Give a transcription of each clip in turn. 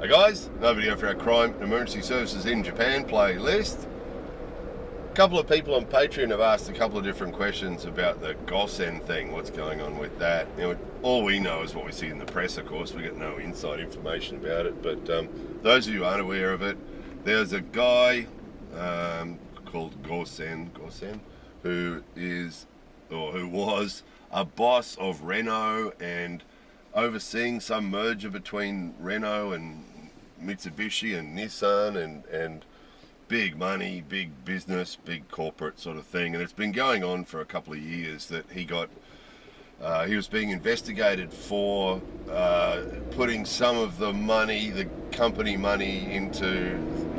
Hey guys, another video for our crime and emergency services in Japan playlist. A couple of people on Patreon have asked a couple of different questions about the Ghosn thing, what's going on with that. You know, all we know is what we see in the press, of course. We get no inside information about it, but those of you who aren't aware of it, there's a guy called Ghosn, who was a boss of Renault and overseeing some merger between Renault and Mitsubishi and Nissan and big money, big business, big corporate sort of thing. And it's been going on for a couple of years that he was being investigated for putting some of the money, the company money, into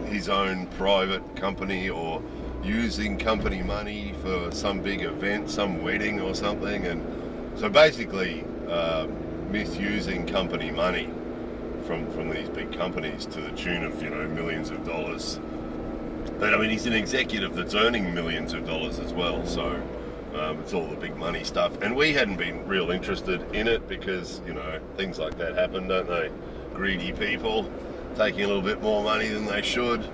his own private company, or using company money for some big event, some wedding or something. And so basically misusing company money from these big companies to the tune of, millions of dollars. But I mean, he's an executive that's earning millions of dollars as well, so it's all the big money stuff. And we hadn't been real interested in it because, things like that happen, don't they? Greedy people taking a little bit more money than they should.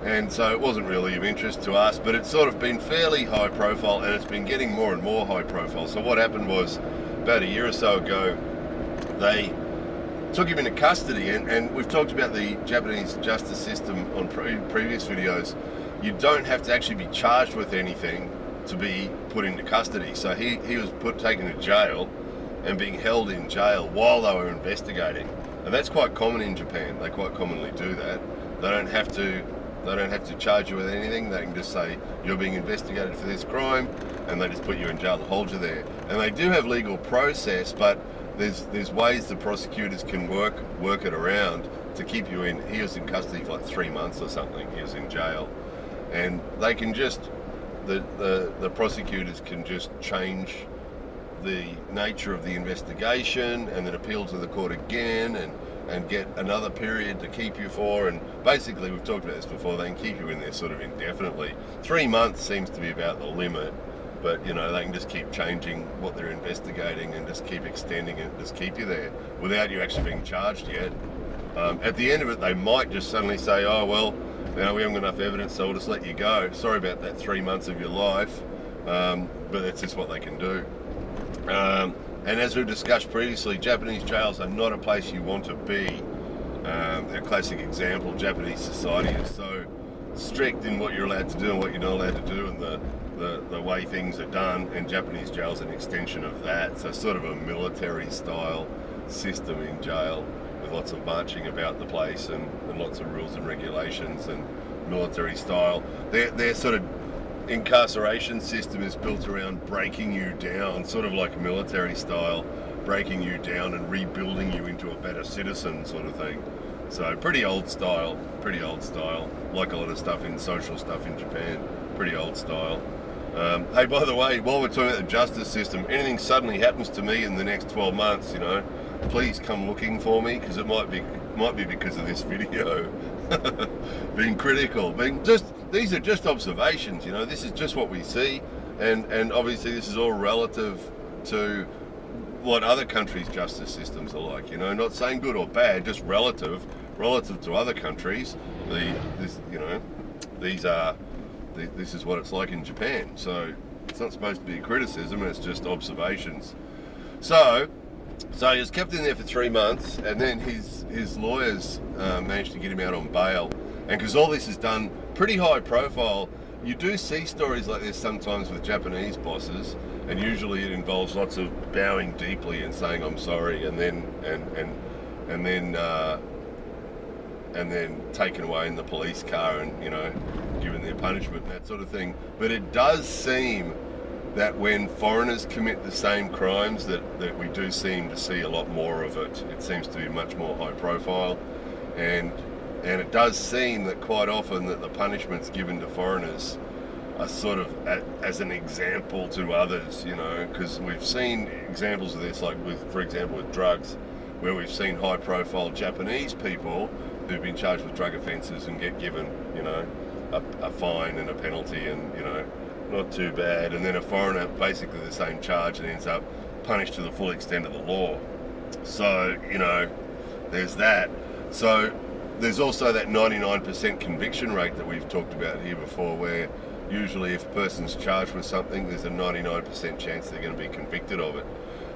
And so it wasn't really of interest to us, but it's sort of been fairly high profile, and it's been getting more and more high profile. So what happened was, about a year or so ago, they took him into custody, and we've talked about the Japanese justice system on previous videos. You don't have to actually be charged with anything to be put into custody. So he was taken to jail and being held in jail while they were investigating, and that's quite common in Japan. They quite commonly do that. They don't have to charge you with anything. They can just say you're being investigated for this crime, and they just put you in jail and hold you there. And they do have legal process, but there's ways the prosecutors can work it around to keep you in. He was in custody for like 3 months or something. He was in jail, and they can just the prosecutors can just change the nature of the investigation and then appeal to the court again and get another period to keep you for. And basically, we've talked about this before, they can keep you in there sort of indefinitely. 3 months seems to be about the limit, but they can just keep changing what they're investigating and just keep extending it, just keep you there without you actually being charged yet. At the end of it, they might just suddenly say, oh well, we haven't got enough evidence, so we'll just let you go. Sorry about that 3 months of your life, but that's just what they can do. And as we've discussed previously, Japanese jails are not a place you want to be. They're a classic example. Japanese society is so strict in what you're allowed to do and what you're not allowed to do, and the way things are done, and Japanese jail's an extension of that. So sort of a military style system in jail with lots of marching about the place and lots of rules and regulations and military style. Their sort of incarceration system is built around breaking you down, sort of like military style, breaking you down and rebuilding you into a better citizen sort of thing. So pretty old style, like a lot of stuff in social stuff in Japan, pretty old style. Hey, by the way, while we're talking about the justice system, anything suddenly happens to me in the next 12 months, please come looking for me, because it might be because of this video. Being critical, these are just observations, this is just what we see, and obviously this is all relative to what other countries' justice systems are like, not saying good or bad, just relative to other countries. This is what it's like in Japan. So it's not supposed to be a criticism, it's just observations. So he was kept in there for 3 months, and then his lawyers managed to get him out on bail. And because all this is done pretty high profile, you do see stories like this sometimes with Japanese bosses, and usually it involves lots of bowing deeply and saying I'm sorry, and then taken away in the police car and given their punishment and that sort of thing. But it does seem that when foreigners commit the same crimes, that we do seem to see a lot more of it. It seems to be much more high profile, and it does seem that quite often that the punishments given to foreigners are sort of as an example to others, because we've seen examples of this, like for example with drugs, where we've seen high profile Japanese people who've been charged with drug offences and get given, a fine and a penalty, and not too bad, and then a foreigner basically the same charge and ends up punished to the full extent of the law. So there's that. So there's also that 99% conviction rate that we've talked about here before, where usually if a person's charged with something, there's a 99% chance they're going to be convicted of it.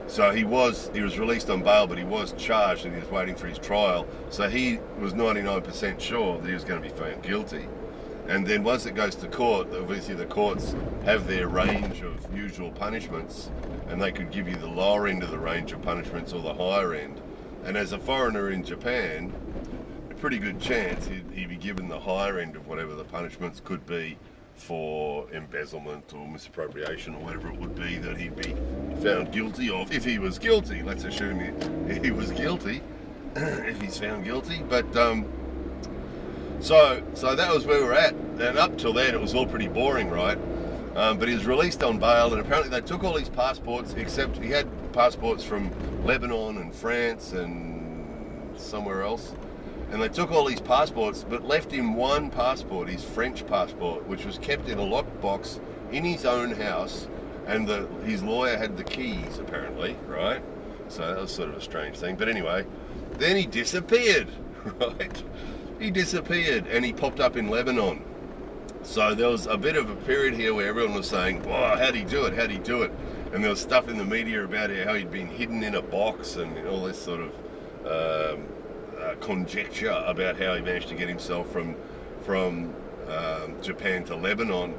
So he was released on bail, but he was charged and he was waiting for his trial. So he was 99% sure that he was going to be found guilty. And then once it goes to court, obviously the courts have their range of usual punishments, and they could give you the lower end of the range of punishments or the higher end. And as a foreigner in Japan, a pretty good chance he'd be given the higher end of whatever the punishments could be for embezzlement or misappropriation or whatever it would be that he'd be found guilty of, if he was guilty. Let's assume he was guilty, if he's found guilty. But so that was where we're at, and up till then it was all pretty boring, right? But he was released on bail, and apparently they took all his passports, except he had passports from Lebanon and France and somewhere else. And they took all his passports, but left him one passport, his French passport, which was kept in a lockbox in his own house, and his lawyer had the keys, apparently, right? So that was sort of a strange thing. But anyway, then he disappeared, right? He disappeared, and he popped up in Lebanon. So there was a bit of a period here where everyone was saying, "Wow, how'd he do it? How'd he do it?" And there was stuff in the media about how he'd been hidden in a box and all this sort of conjecture about how he managed to get himself from Japan to Lebanon.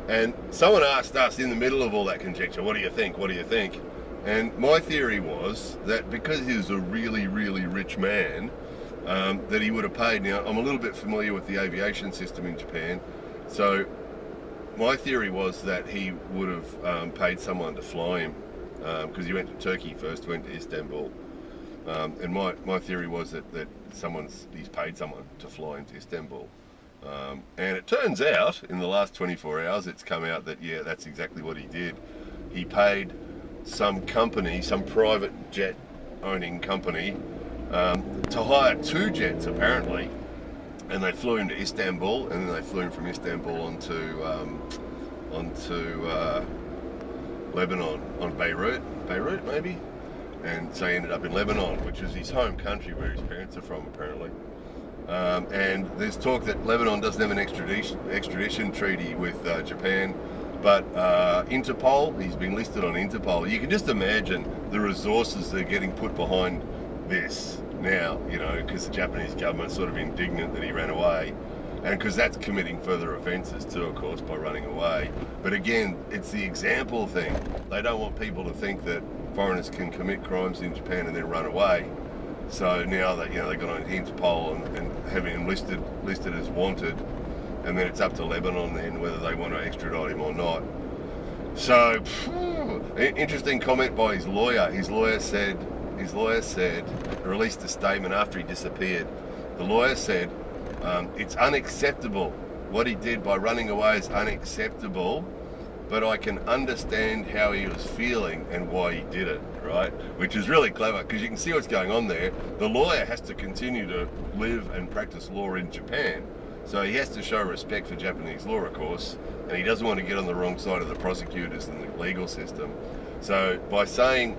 And someone asked us in the middle of all that conjecture, what do you think? What do you think? And my theory was that because he was a really, really rich man, that he would have paid. Now, I'm a little bit familiar with the aviation system in Japan, so my theory was that he would have paid someone to fly him, because he went to Turkey first, went to Istanbul. And my theory was that he's paid someone to fly into Istanbul. And it turns out, in the last 24 hours, it's come out that, yeah, that's exactly what he did. He paid some company, some private jet-owning company, to hire 2 jets, apparently. And they flew him to Istanbul, and then they flew him from Istanbul onto Lebanon, on Beirut maybe? And so he ended up in Lebanon, which is his home country where his parents are from, apparently. And there's talk that Lebanon doesn't have an extradition treaty with Japan, but Interpol, he's been listed on Interpol. You can just imagine the resources they're getting put behind this now, because the Japanese government's sort of indignant that he ran away, and because that's committing further offences too, of course, by running away. But again, it's the example thing. They don't want people to think that foreigners can commit crimes in Japan and then run away. So now that they got on Interpol and having him listed as wanted, and then it's up to Lebanon then whether they want to extradite him or not. So interesting comment by his lawyer. His lawyer said released a statement after he disappeared. The lawyer said it's unacceptable. What he did by running away is unacceptable, but I can understand how he was feeling and why he did it, right? Which is really clever, because you can see what's going on there. The lawyer has to continue to live and practice law in Japan, so he has to show respect for Japanese law, of course, and he doesn't want to get on the wrong side of the prosecutors and the legal system. So by saying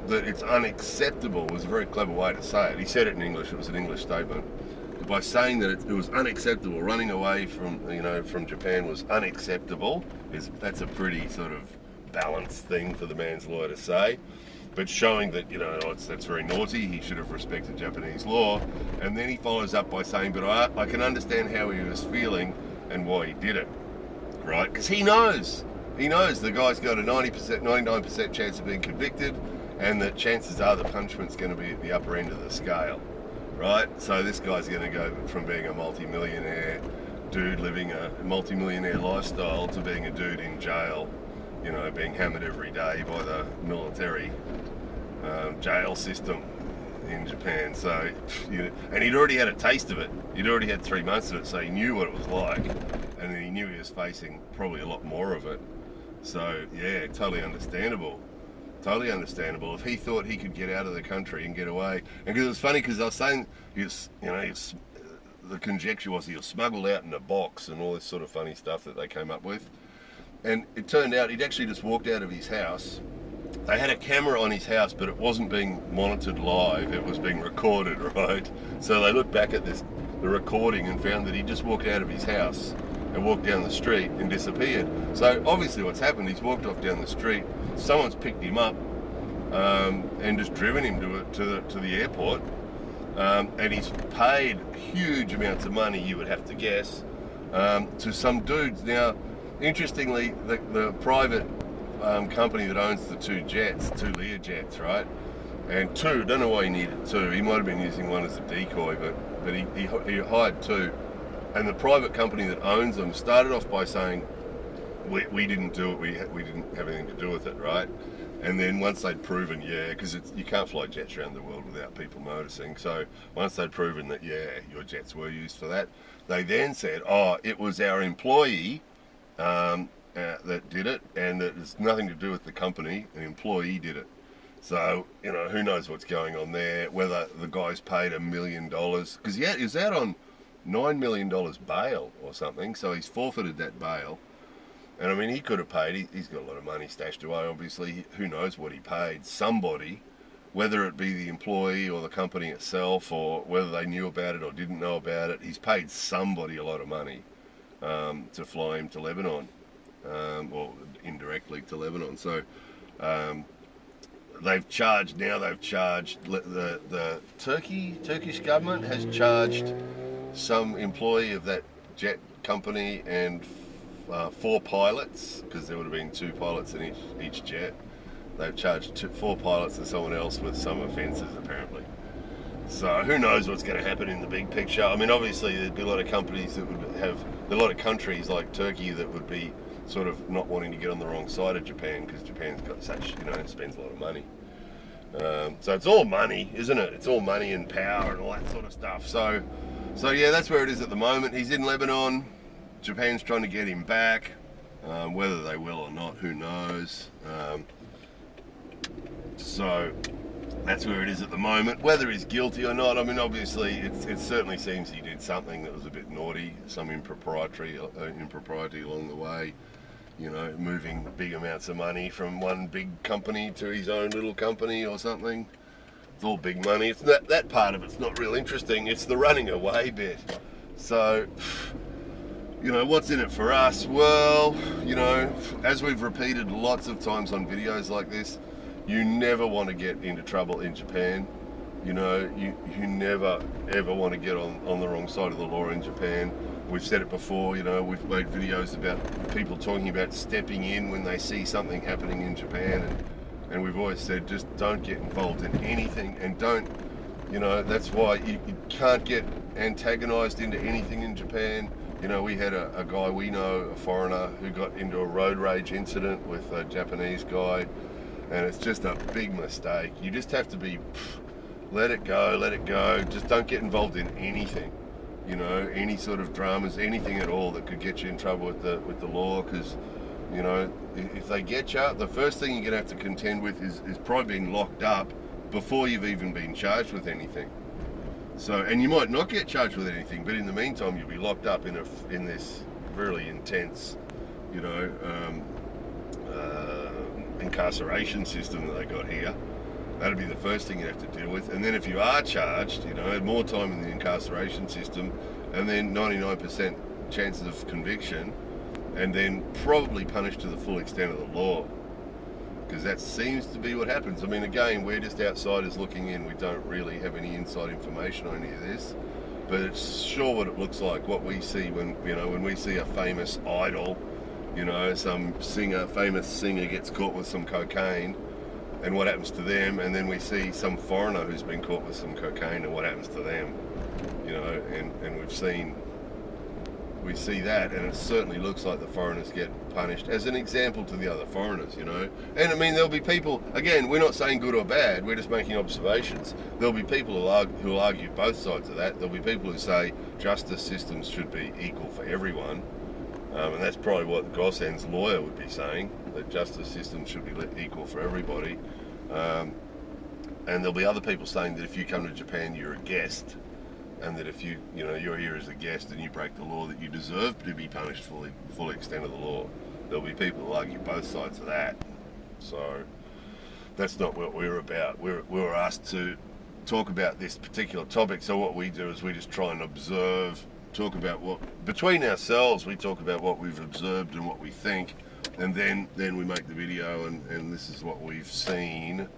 that it's unacceptable was a very clever way to say it. He said it in English, it was an English statement. By saying that it was unacceptable, running away from Japan was unacceptable, that's a pretty sort of balanced thing for the man's lawyer to say. But showing that, that's very naughty, he should have respected Japanese law. And then he follows up by saying, but I can understand how he was feeling and why he did it, right? Because he knows the guy's got a 99% chance of being convicted, and that chances are the punishment's going to be at the upper end of the scale. Right, so this guy's going to go from being a multi-millionaire dude living a multi-millionaire lifestyle to being a dude in jail, being hammered every day by the military jail system in Japan. So, and he'd already had a taste of it. He'd already had 3 months of it, so he knew what it was like, and then he knew he was facing probably a lot more of it. So, yeah, totally understandable. Totally understandable. If he thought he could get out of the country and get away, and because it was funny, because I was saying, the conjecture was he was smuggled out in a box and all this sort of funny stuff that they came up with, and it turned out he'd actually just walked out of his house they had a camera on his house, but it wasn't being monitored live, it was being recorded, right? So they looked back at the recording and found that he just walked out of his house and walked down the street and disappeared. So obviously what's happened, he's walked off down the street, someone's picked him up and just driven him to the airport, and he's paid huge amounts of money, you would have to guess, to some dudes. Now, interestingly, the private company that owns the two Lear jets, right? And two, don't know why he needed two. He might have been using one as a decoy, but he hired two. And the private company that owns them started off by saying, we didn't do it, we didn't have anything to do with it, right? And then once they'd proven, yeah, because you can't fly jets around the world without people noticing. So once they'd proven that, yeah, your jets were used for that, they then said, oh, it was our employee that did it, and that it's nothing to do with the company. An employee did it. So, who knows what's going on there, whether the guy's paid $1 million, because he was out on $9 million bail or something, so he's forfeited that bail. And I mean, he could have paid, he's got a lot of money stashed away, obviously. Who knows what he paid somebody, whether it be the employee or the company itself, or whether they knew about it or didn't know about it. He's paid somebody a lot of money to fly him to Lebanon, or indirectly to Lebanon. So they've charged the Turkish government has charged some employee of that jet company and 4 pilots, because there would have been 2 pilots in each jet. They've charged 4 pilots and someone else with some offences, apparently. So who knows what's going to happen in the big picture. I mean, obviously there'd be a lot of companies that would have, a lot of countries like Turkey that would be sort of not wanting to get on the wrong side of Japan, because Japan's got such, spends a lot of money. So it's all money, isn't it? It's all money and power and all that sort of stuff. So yeah, that's where it is at the moment. He's in Lebanon. Japan's trying to get him back. Whether they will or not, who knows. So that's where it is at the moment. Whether he's guilty or not, I mean, obviously it certainly seems he did something that was a bit naughty, some impropriety along the way. Moving big amounts of money from one big company to his own little company or something. It's all big money. It's that part of it's not real interesting. It's the running away bit. So, what's in it for us? Well, as we've repeated lots of times on videos like this, you never want to get into trouble in Japan. You never ever want to get on the wrong side of the law in Japan. We've said it before, we've made videos about people talking about stepping in when they see something happening in Japan, and we've always said just don't get involved in anything, and don't, that's why you can't get antagonized into anything in Japan. We had a guy we know, a foreigner, who got into a road rage incident with a Japanese guy, and it's just a big mistake. You just have to be, let it go, just don't get involved in anything. Any sort of dramas, anything at all that could get you in trouble with the law, because, if they get you, the first thing you're going to have to contend with is probably being locked up before you've even been charged with anything. So, and you might not get charged with anything, but in the meantime, you'll be locked up in this really intense, incarceration system that they got here. That'd be the first thing you have to deal with. And then if you are charged, more time in the incarceration system, and then 99% chances of conviction, and then probably punished to the full extent of the law. Because that seems to be what happens. I mean, again, we're just outsiders looking in. We don't really have any inside information on any of this. But it's sure what it looks like, what we see when we see a famous idol, some famous singer gets caught with some cocaine, and what happens to them, and then we see some foreigner who's been caught with some cocaine, and what happens to them, and we see that, and it certainly looks like the foreigners get punished as an example to the other foreigners, And I mean, there'll be people, again, we're not saying good or bad, we're just making observations. There'll be people who'll argue both sides of that. There'll be people who say justice systems should be equal for everyone, and that's probably what Ghosn's lawyer would be saying, that justice systems should be equal for everybody. And there'll be other people saying that if you come to Japan, you're a guest, and that if you're here as a guest and you break the law, that you deserve to be punished full extent of the law. There'll be people who argue both sides of that. So That's not what we're about. We were asked to talk about this particular topic, so what we do is we just try and observe, talk about what, between ourselves, we talk about what we've observed and what we think, and then we make the video, and this is what we've seen,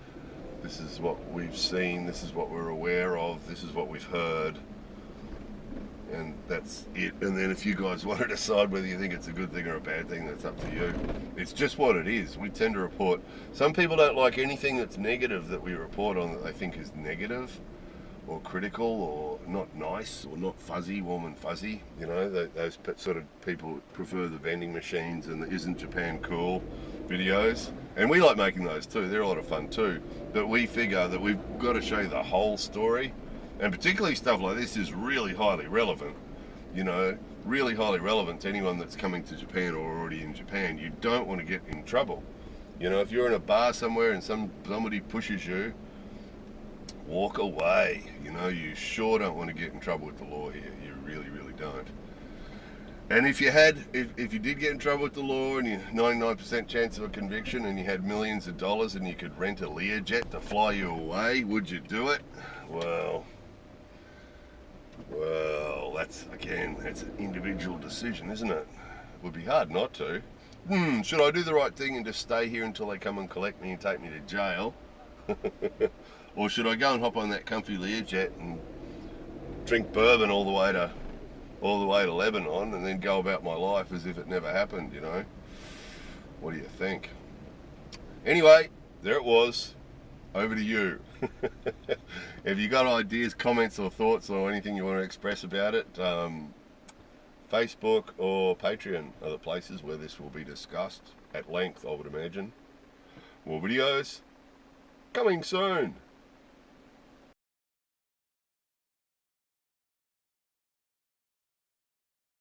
this is what we've seen, this is what we're aware of, this is what we've heard, and that's it. And then if you guys want to decide whether you think it's a good thing or a bad thing, that's up to you. It's just what it is. We tend to report. Some people don't like anything that's negative that we report on that they think is negative or critical or not nice or not fuzzy, warm and fuzzy. You know, those sort of people prefer the vending machines and the "Isn't Japan Cool" videos. And we like making those too. They're a lot of fun too. But we figure that we've got to show you the whole story. And particularly stuff like this is really highly relevant, you know, really highly relevant to anyone that's coming to Japan or already in Japan. You don't want to get in trouble. You know, if you're in a bar somewhere and somebody pushes you, walk away. You know, you sure don't want to get in trouble with the law here. You really, really don't. And if you did get in trouble with the law and you 99% chance of a conviction and you had millions of dollars and you could rent a Learjet to fly you away, would you do it? Well, that's an individual decision, isn't it? It would be hard not to. Should I do the right thing and just stay here until they come and collect me and take me to jail? Or should I go and hop on that comfy Learjet and drink bourbon all the way to Lebanon and then go about my life as if it never happened, you know? What do you think? Anyway, there it was. Over to you. If you got ideas, comments or thoughts or anything you want to express about it, Facebook or Patreon are the places where this will be discussed at length, I would imagine. More videos coming soon.